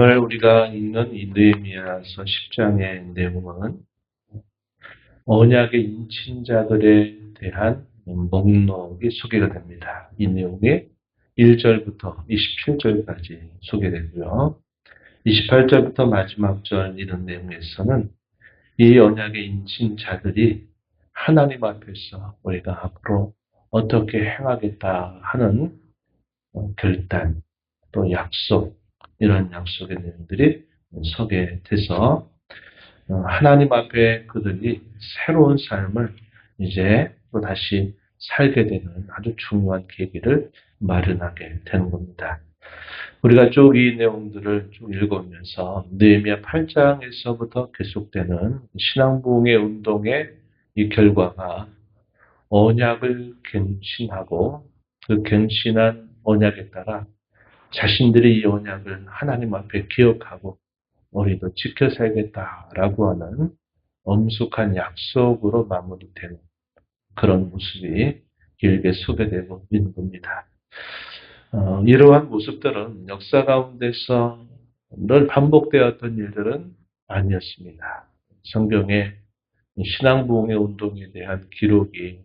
오늘 우리가 읽는 이 느헤미야서 10장의 내용은 언약의 인친자들에 대한 목록이 소개가 됩니다. 이 내용이 1절부터 27절까지 소개되고요. 28절부터 마지막 절 이런 내용에서는 이 언약의 인친자들이 하나님 앞에서 우리가 앞으로 어떻게 행하겠다 하는 결단, 또 약속, 이런 약속의 내용들이 소개돼서 하나님 앞에 그들이 새로운 삶을 이제 또다시 살게 되는 아주 중요한 계기를 마련하게 되는 겁니다. 우리가 쭉 이 내용들을 쭉 읽으면서 느헤미야 8장에서부터 계속되는 신앙부흥의 운동의 이 결과가 언약을 갱신하고 그 갱신한 언약에 따라 자신들이 이 언약을 하나님 앞에 기억하고 우리도 지켜 살겠다라고 하는 엄숙한 약속으로 마무리되는 그런 모습이 길게 소개되고 있는 겁니다. 이러한 모습들은 역사 가운데서 늘 반복되었던 일들은 아니었습니다. 성경에 신앙부흥의 운동에 대한 기록이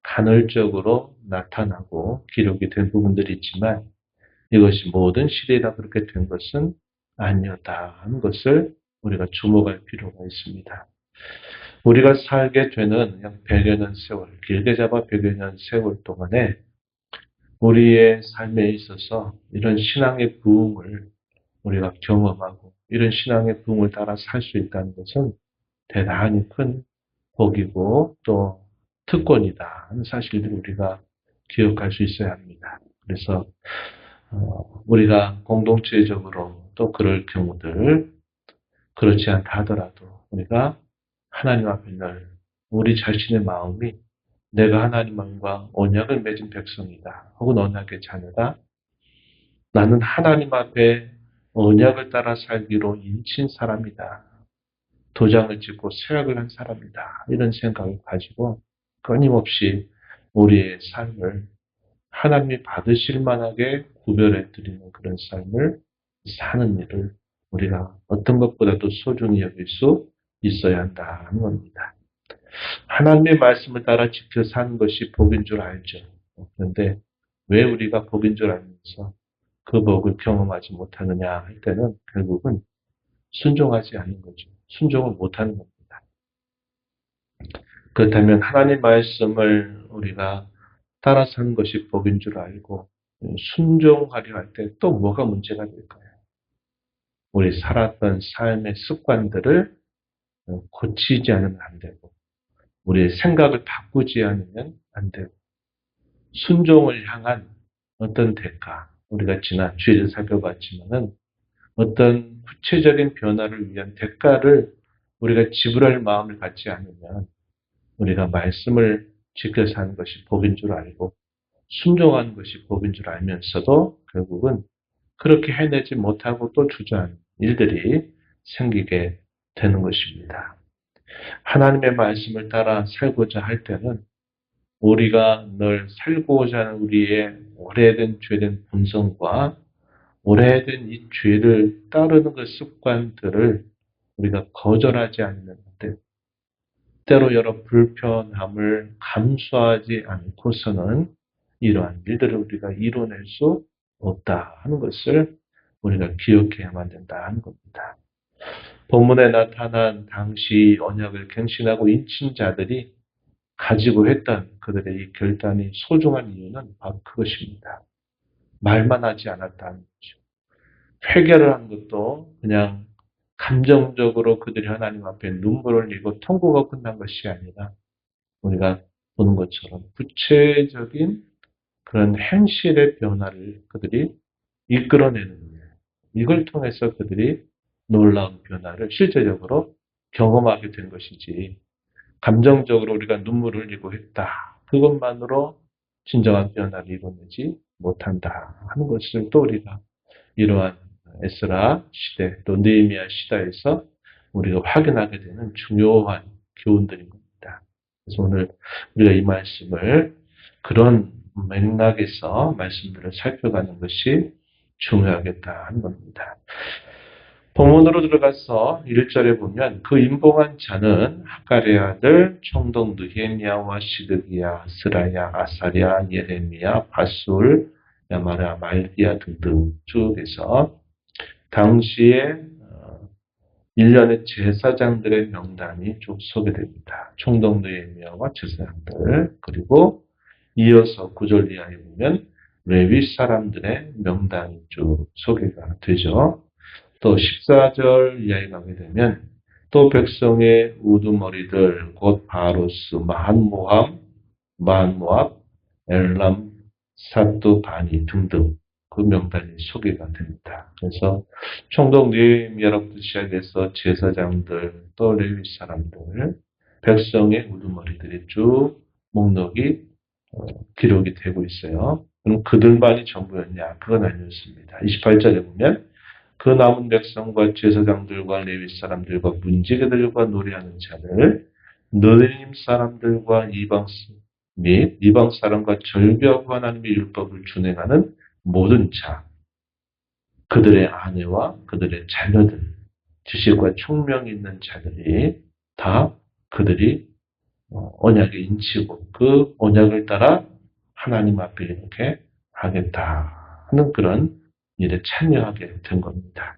간헐적으로 나타나고 기록이 된 부분들이 있지만 이것이 모든 시대가 그렇게 된 것은 아니었다 하는 것을 우리가 주목할 필요가 있습니다. 우리가 살게 되는 약 100여 년 세월, 길게 잡아 100여 년 세월 동안에 우리의 삶에 있어서 이런 신앙의 부흥을 우리가 경험하고 이런 신앙의 부흥을 따라 살 수 있다는 것은 대단히 큰 복이고 또 특권이다 하는 사실들을 우리가 기억할 수 있어야 합니다. 그래서 우리가 공동체적으로 또 그럴 경우들, 그렇지 않다 하더라도 우리가 하나님 앞에 늘 우리 자신의 마음이 내가 하나님과 언약을 맺은 백성이다. 혹은 언약의 자녀다. 나는 하나님 앞에 언약을 따라 살기로 인친 사람이다. 도장을 찍고 서약을 한 사람이다. 이런 생각을 가지고 끊임없이 우리의 삶을 하나님이 받으실 만하게 구별해 드리는 그런 삶을 사는 일을 우리가 어떤 것보다도 소중히 여길 수 있어야 한다는 겁니다. 하나님의 말씀을 따라 지켜 사는 것이 복인 줄 알죠. 그런데 왜 우리가 복인 줄 알면서 그 복을 경험하지 못하느냐 할 때는 결국은 순종하지 않는 거죠. 순종을 못하는 겁니다. 그렇다면 하나님 말씀을 우리가 따라 사는 것이 복인 줄 알고 순종하려 할 때 또 뭐가 문제가 될까요? 우리 살았던 삶의 습관들을 고치지 않으면 안 되고 우리의 생각을 바꾸지 않으면 안 되고 순종을 향한 어떤 대가, 우리가 지난 주일을 살펴봤지만은 어떤 구체적인 변화를 위한 대가를 우리가 지불할 마음을 갖지 않으면 우리가 말씀을 지켜 사는 것이 복인 줄 알고 순종하는 것이 복인 줄 알면서도 결국은 그렇게 해내지 못하고 또 주저하는 일들이 생기게 되는 것입니다. 하나님의 말씀을 따라 살고자 할 때는 우리가 늘 살고자 하는 우리의 오래된 죄된 본성과 오래된 이 죄를 따르는 그 습관들을 우리가 거절하지 않는 때 때로 여러 불편함을 감수하지 않고서는 이러한 일들을 우리가 이뤄낼 수 없다 하는 것을 우리가 기억해야만 된다 하는 겁니다. 본문에 나타난 당시 언약을 갱신하고 인친 자들이 가지고 했던 그들의 이 결단이 소중한 이유는 바로 그것입니다. 말만 하지 않았다는 거죠. 회개를 한 것도 그냥 감정적으로 그들이 하나님 앞에 눈물을 흘리고 통곡하고 끝난 것이 아니라 우리가 보는 것처럼 구체적인 그런 행실의 변화를 그들이 이끌어내는 거예요. 이걸 통해서 그들이 놀라운 변화를 실제적으로 경험하게 된 것이지 감정적으로 우리가 눈물을 흘리고 했다. 그것만으로 진정한 변화를 이뤄내지 못한다 하는 것을 또 우리가 이러한 에스라 시대 또 느헤미야 시대에서 우리가 확인하게 되는 중요한 교훈들인 겁니다. 그래서 오늘 우리가 이 말씀을 그런 맥락에서 말씀들을 살펴가는 것이 중요하겠다 하는 겁니다. 본문으로 들어가서 1절에 보면 그 임봉한 자는 하갈의 아들 총독 느헤미야와 시드기야, 스라야, 아사랴, 예레미야, 바술, 야마랴, 말기야 등등 쭉 해서 당시에 1년의 제사장들의 명단이 쭉 소개됩니다. 총독 느헤미야와 제사장들, 그리고 이어서 9절 이하에 보면 레위 사람들의 명단이 쭉 소개가 되죠. 또 14절 이하에 가게 되면 또 백성의 우두머리들 곧 바로스, 마한모압, 엘람, 사뚜, 바니 등등 그 명단이 소개가 됩니다. 그래서 총독 느헤미야로부터 시작해서 제사장들 또 레위 사람들 백성의 우두머리들이 쭉 목록이 기록이 되고 있어요. 그럼 그들만이 전부였냐? 그건 아니었습니다. 28절에 보면 그 남은 백성과 제사장들과 레위 사람들과 문지기들과 노래하는 자들, 느헤림 사람들과 이방 및 이방 사람과 절교하고 하나님의 율법을 준행하는 모든 자, 그들의 아내와 그들의 자녀들, 지식과 총명이 있는 자들이 다 그들이 언약에 인치고 그 언약을 따라 하나님 앞에 이렇게 하겠다 하는 그런 일에 참여하게 된 겁니다.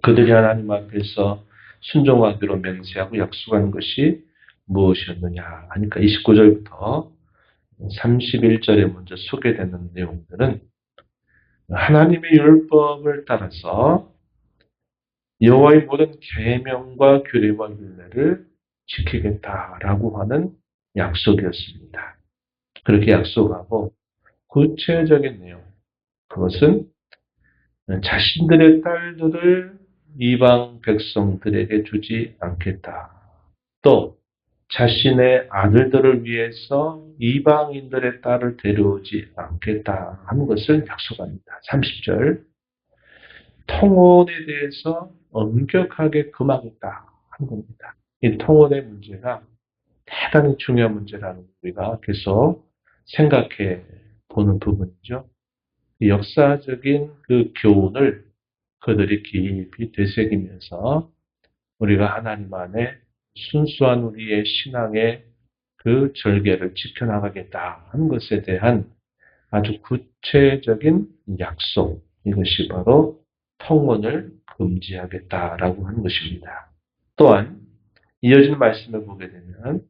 그들이 하나님 앞에서 순종하기로 맹세하고 약속한 것이 무엇이었느냐 하니까 29절부터 31절에 먼저 소개되는 내용들은 하나님의 율법을 따라서 여호와의 모든 계명과 규례와 율례를 지키겠다라고 하는 약속이었습니다. 그렇게 약속하고 구체적인 내용, 그것은 자신들의 딸들을 이방 백성들에게 주지 않겠다. 또 자신의 아들들을 위해서 이방인들의 딸을 데려오지 않겠다 하는 것을 약속합니다. 30절 통혼에 대해서 엄격하게 금하겠다 하는 겁니다. 이 통혼의 문제가 대단히 중요한 문제라는 우리가 계속 생각해 보는 부분이죠. 역사적인 그 교훈을 그들이 깊이 되새기면서 우리가 하나님 안에 순수한 우리의 신앙의 그 절개를 지켜나가겠다 하는 것에 대한 아주 구체적인 약속, 이것이 바로 통혼을 금지하겠다라고 하는 것입니다. 또한 이어지는 말씀을 보게 되면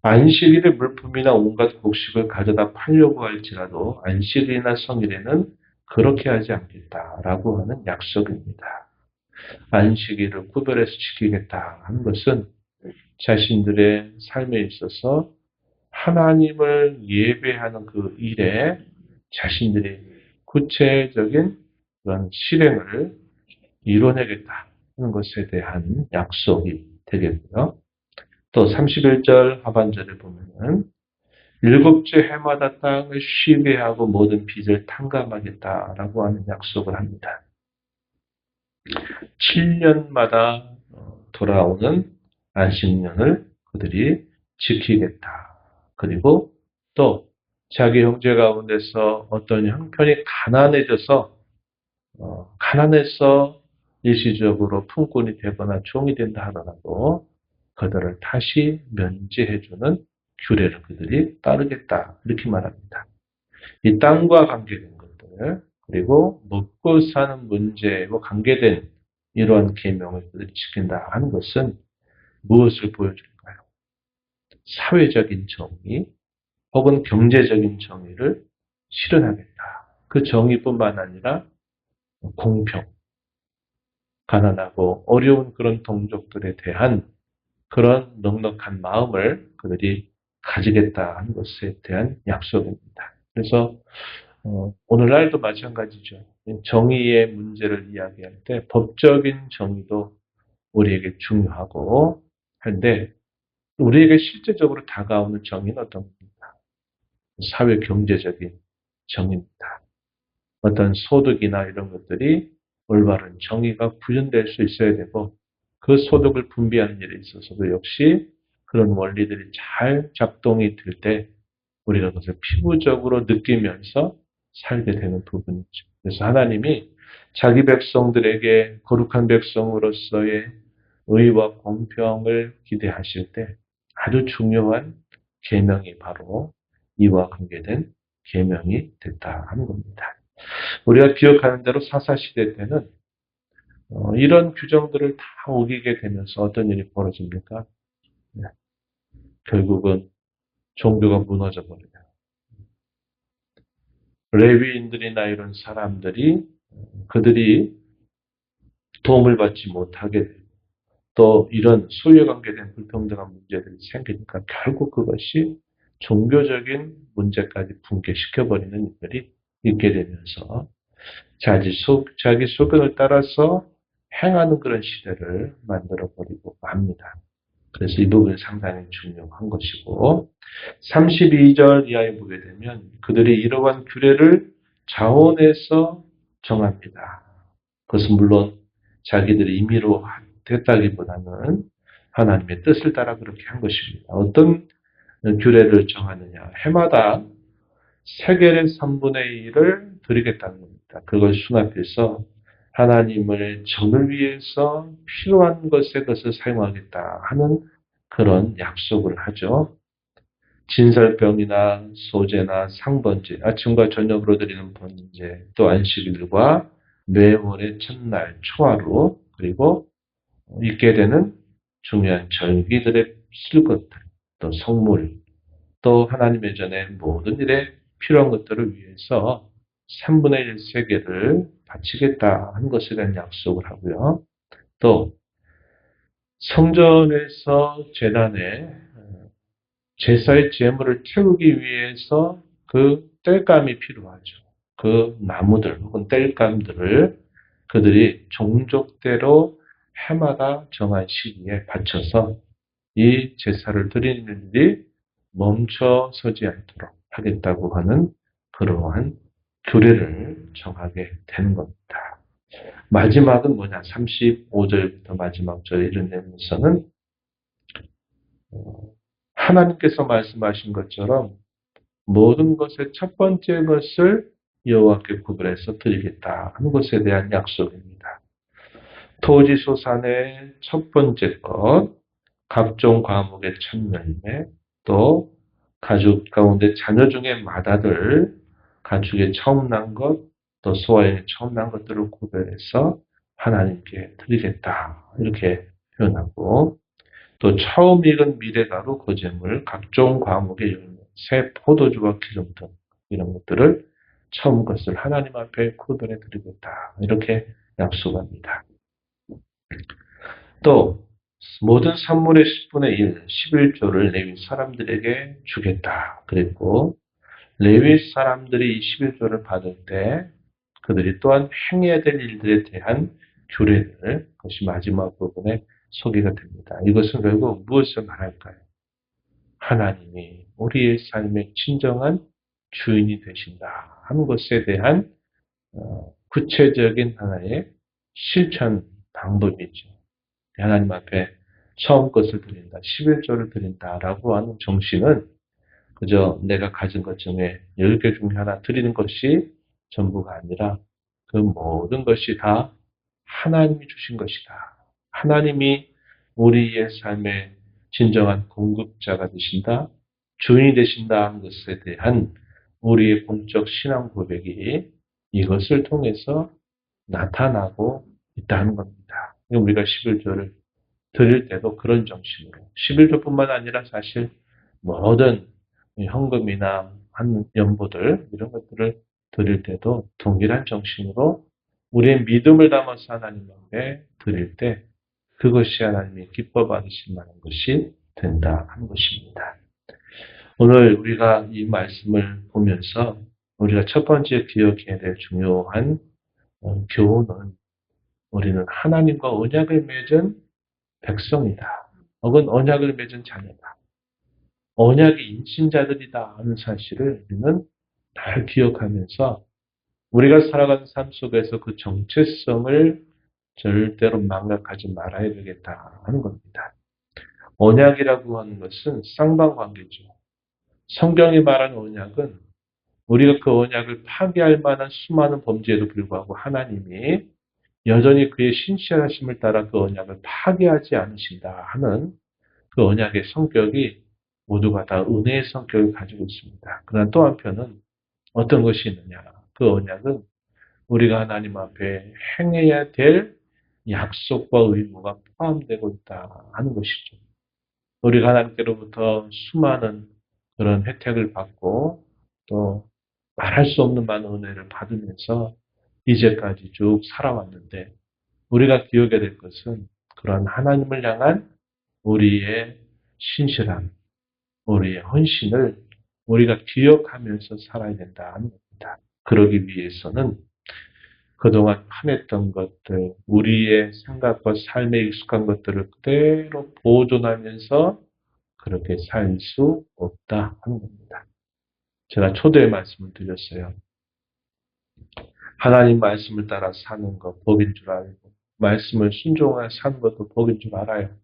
안식일의 물품이나 온갖 곡식을 가져다 팔려고 할지라도 안식일이나 성일에는 그렇게 하지 않겠다라고 하는 약속입니다. 안식일을 구별해서 지키겠다 하는 것은 자신들의 삶에 있어서 하나님을 예배하는 그 일에 자신들이 구체적인 그런 실행을 이뤄내겠다 하는 것에 대한 약속이 되겠고요. 또 31절 하반절에 보면은 일곱째 해마다 땅을 쉬게 하고 모든 빚을 탕감하겠다라고 하는 약속을 합니다. 7년마다 돌아오는 안식년을 그들이 지키겠다. 그리고 또 자기 형제 가운데서 어떤 형편이 가난해서 일시적으로 품꾼이 되거나 종이 된다 하더라도 그들을 다시 면제해주는 규례를 그들이 따르겠다. 이렇게 말합니다. 이 땅과 관계된 것들, 그리고 먹고 사는 문제와 관계된 이러한 계명을 그들이 지킨다 하는 것은 무엇을 보여줄까요? 사회적인 정의 혹은 경제적인 정의를 실현하겠다. 그 정의뿐만 아니라 공평, 가난하고 어려운 그런 동족들에 대한 그런 넉넉한 마음을 그들이 가지겠다 하는 것에 대한 약속입니다. 그래서 오늘날도 마찬가지죠. 정의의 문제를 이야기할 때 법적인 정의도 우리에게 중요하고 한데 우리에게 실제적으로 다가오는 정의는 어떤 겁니까? 사회 경제적인 정의입니다. 어떤 소득이나 이런 것들이 올바른 정의가 구현될 수 있어야 되고 그 소득을 분배하는 일에 있어서도 역시 그런 원리들이 잘 작동이 될 때 우리가 그것을 피부적으로 느끼면서 살게 되는 부분이죠. 그래서 하나님이 자기 백성들에게 거룩한 백성으로서의 의와 공평을 기대하실 때 아주 중요한 계명이 바로 이와 관계된 계명이 됐다 하는 겁니다. 우리가 기억하는 대로 사사시대 때는 이런 규정들을 다 어기게 되면서 어떤 일이 벌어집니까? 네, 결국은 종교가 무너져 버려요. 레위인들이나 이런 사람들이 그들이 도움을 받지 못하게 되고 또 이런 소유에 관계된 불평등한 문제들이 생기니까 결국 그것이 종교적인 문제까지 붕괴시켜버리는 일들이 있게 되면서 자기 소견을 따라서 행하는 그런 시대를 만들어버리고 맙니다. 그래서 이 부분이 상당히 중요한 것이고 32절 이하에 보게 되면 그들이 이러한 규례를 자원해서 정합니다. 그것은 물론 자기들이 임의로 됐다기보다는 하나님의 뜻을 따라 그렇게 한 것입니다. 어떤 규례를 정하느냐. 해마다 세겔의 3분의 1을 드리겠다는 겁니다. 그걸 수납해서 하나님을 전을 위해서 필요한 것에 그것을 사용하겠다 하는 그런 약속을 하죠. 진설병이나 소제나 상번제, 아침과 저녁으로 드리는 번제, 또 안식일과 매월의 첫날 초하루, 그리고 있게 되는 중요한 절기들의 쓸 것들, 또 성물, 또 하나님의 전에 모든 일에 필요한 것들을 위해서 3분의 1 세계를 바치겠다 하는 것에 대한 약속을 하고요. 또 성전에서 제단에 제사의 제물을 태우기 위해서 그 땔감이 필요하죠. 그 나무들 혹은 땔감들을 그들이 종족대로 해마다 정한 시기에 바쳐서 이 제사를 드리는 일이 멈춰서지 않도록 하겠다고 하는 그러한 규례를 정하게 되는 겁니다. 마지막은 뭐냐? 35절부터 마지막 절에 이르면서는 하나님께서 말씀하신 것처럼 모든 것의 첫 번째 것을 여호와께 구별해서 드리겠다 하는 것에 대한 약속입니다. 토지소산의 첫 번째 것, 각종 과목의 첫 열매, 또 가족 가운데 자녀 중에 맏아들, 가축의 처음 난 것, 또 소아의 처음 난 것들을 구별해서 하나님께 드리겠다 이렇게 표현하고 또 처음 익은 미래가루, 거제물, 각종 과목의 열매, 새 포도주와 기름 등 이런 것들을 처음 것을 하나님 앞에 구별해 드리겠다 이렇게 약속합니다. 또 모든 산물의 10분의 1, 11조를 레위 사람들에게 주겠다. 그랬고 레위 사람들이 이 11조를 받을 때 그들이 또한 행해야 될 일들에 대한 규례를 그것이 마지막 부분에 소개가 됩니다. 이것은 결국 무엇을 말할까요? 하나님이 우리의 삶의 진정한 주인이 되신다 하는 것에 대한 구체적인 하나의 실천 방법이죠. 하나님 앞에 처음 것을 드린다, 11조를 드린다라고 하는 정신은 그저 내가 가진 것 중에 10개 중에 하나 드리는 것이 전부가 아니라 그 모든 것이 다 하나님이 주신 것이다. 하나님이 우리의 삶의 진정한 공급자가 되신다, 주인이 되신다 하는 것에 대한 우리의 공적 신앙 고백이 이것을 통해서 나타나고 있다는 겁니다. 우리가 11조를 드릴 때도 그런 정신으로 11조뿐만 아니라 사실 모든 헌금이나 한 연보들 이런 것들을 드릴 때도 동일한 정신으로 우리의 믿음을 담아서 하나님 앞에 드릴 때 그것이 하나님이 기뻐 받으실 만한 것이 된다 하는 것입니다. 오늘 우리가 이 말씀을 보면서 우리가 첫 번째 기억해야 될 중요한 교훈은 우리는 하나님과 언약을 맺은 백성이다. 혹은 언약을 맺은 자녀다. 언약의 인신자들이다 하는 사실을 우리는 잘 기억하면서 우리가 살아가는 삶 속에서 그 정체성을 절대로 망각하지 말아야 되겠다 하는 겁니다. 언약이라고 하는 것은 쌍방관계죠. 성경이 말하는 언약은 우리가 그 언약을 파괴할 만한 수많은 범죄에도 불구하고 하나님이 여전히 그의 신실하심을 따라 그 언약을 파괴하지 않으신다 하는 그 언약의 성격이 모두가 다 은혜의 성격을 가지고 있습니다. 그러나 또 한편은 어떤 것이 있느냐? 그 언약은 우리가 하나님 앞에 행해야 될 약속과 의무가 포함되고 있다 하는 것이죠. 우리가 하나님께로부터 수많은 그런 혜택을 받고 또 말할 수 없는 많은 은혜를 받으면서 이제까지 쭉 살아왔는데 우리가 기억해야 될 것은 그런 하나님을 향한 우리의 신실함, 우리의 헌신을 우리가 기억하면서 살아야 된다 하는 겁니다. 그러기 위해서는 그동안 편했던 것들, 우리의 생각과 삶에 익숙한 것들을 그대로 보존하면서 그렇게 살 수 없다 하는 겁니다. 제가 초대의 말씀을 드렸어요. 하나님 말씀을 따라 사는 것 복인 줄 알고 말씀을 순종하여 사는 것도 복인 줄 알아요.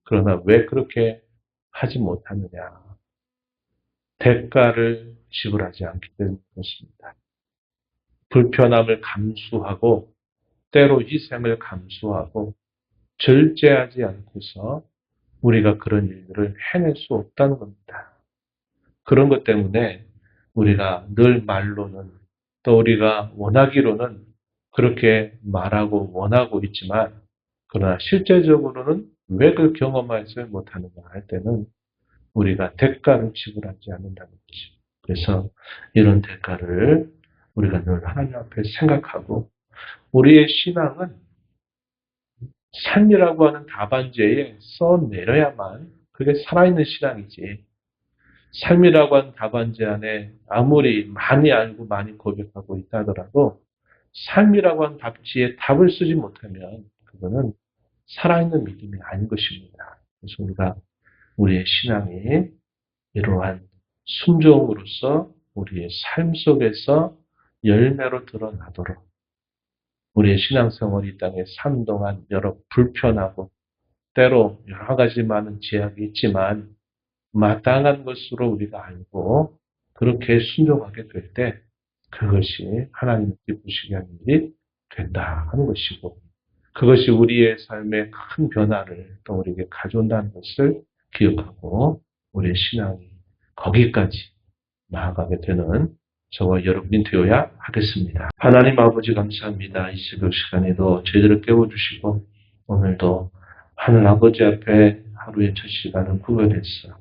그러나 왜 그렇게 하지 못하느냐. 대가를 지불하지 않기 때문에 그렇습니다. 불편함을 감수하고 때로 희생을 감수하고 절제하지 않고서 우리가 그런 일들을 해낼 수 없다는 겁니다. 그런 것 때문에 우리가 늘 말로는 또 우리가 원하기로는 그렇게 말하고 원하고 있지만 그러나 실제적으로는 왜 그걸 경험하지 못하는가 할 때는 우리가 대가를 지불하지 않는다는 거죠. 그래서 이런 대가를 우리가 늘 하나님 앞에 생각하고 우리의 신앙은 삶이라고 하는 답안지에 써내려야만 그게 살아있는 신앙이지. 삶이라고 하는 답안지 안에 아무리 많이 알고 많이 고백하고 있다 하더라도 삶이라고 하는 답지에 답을 쓰지 못하면 그거는 살아있는 믿음이 아닌 것입니다. 그래서 우리가 우리의 신앙이 이러한 순종으로서 우리의 삶 속에서 열매로 드러나도록 우리의 신앙생활이 이 땅에 산 동안 여러 불편하고 때로 여러 가지 많은 제약이 있지만 마땅한 것으로 우리가 알고 그렇게 순종하게 될 때 그것이 하나님을 기쁘시게 하는 일이 된다 하는 것이고 그것이 우리의 삶에 큰 변화를 또 우리에게 가져온다는 것을 기억하고 우리의 신앙이 거기까지 나아가게 되는 저와 여러분이 되어야 하겠습니다. 하나님 아버지 감사합니다. 이 새벽 시간에도 저희들을 깨워주시고 오늘도 하늘 아버지 앞에 하루의 첫 시간을 구별해서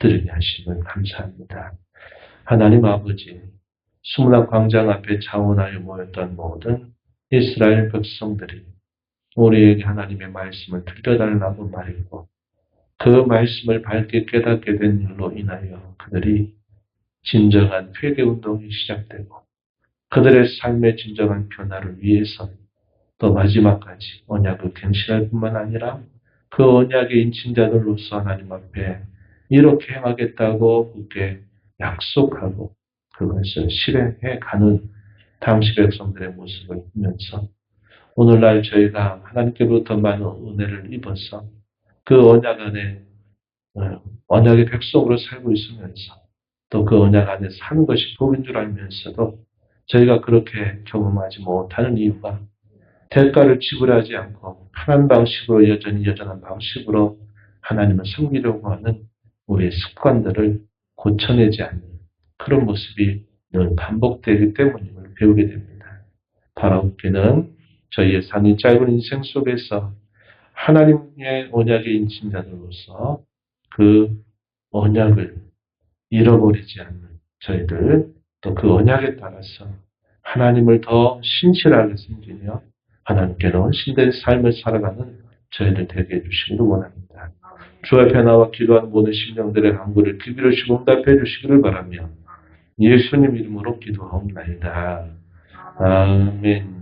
드리게 하시면 감사합니다. 하나님 아버지 수문학 광장 앞에 자원하여 모였던 모든 이스라엘 백성들이 우리에게 하나님의 말씀을 들려달라고 말했고 그 말씀을 밝게 깨닫게 된 일로 인하여 그들이 진정한 회개운동이 시작되고 그들의 삶의 진정한 변화를 위해서 또 마지막까지 언약을 갱신할 뿐만 아니라 그 언약의 인친자들로서 하나님 앞에 이렇게 행하겠다고 그렇게 약속하고 그것을 실행해 가는 당시 백성들의 모습을 보면서 오늘날 저희가 하나님께로부터 많은 은혜를 입어서 그 언약 안에 언약의 백성으로 살고 있으면서 또 그 언약 안에 사는 것이 복인 줄 알면서도 저희가 그렇게 경험하지 못하는 이유가 대가를 지불하지 않고 편한 방식으로 여전한 방식으로 하나님을 섬기려고 하는 우리의 습관들을 고쳐내지 않는 그런 모습이 늘 반복되기 때문임을 배우게 됩니다. 바라옵기는 저희의 삶이 짧은 인생 속에서 하나님의 언약의 인친자들로서 그 언약을 잃어버리지 않는 저희들 또 그 언약에 따라서 하나님을 더 신실하게 섬기며 하나님께 더 헌신된 삶을 살아가는 저희들 되게 해주시기를 원합니다. 주 앞에 나와 기도하는 모든 심령들의 간구를 기비로시고 응답해 주시기를 바라며 예수님 이름으로 기도하옵나이다. 아멘.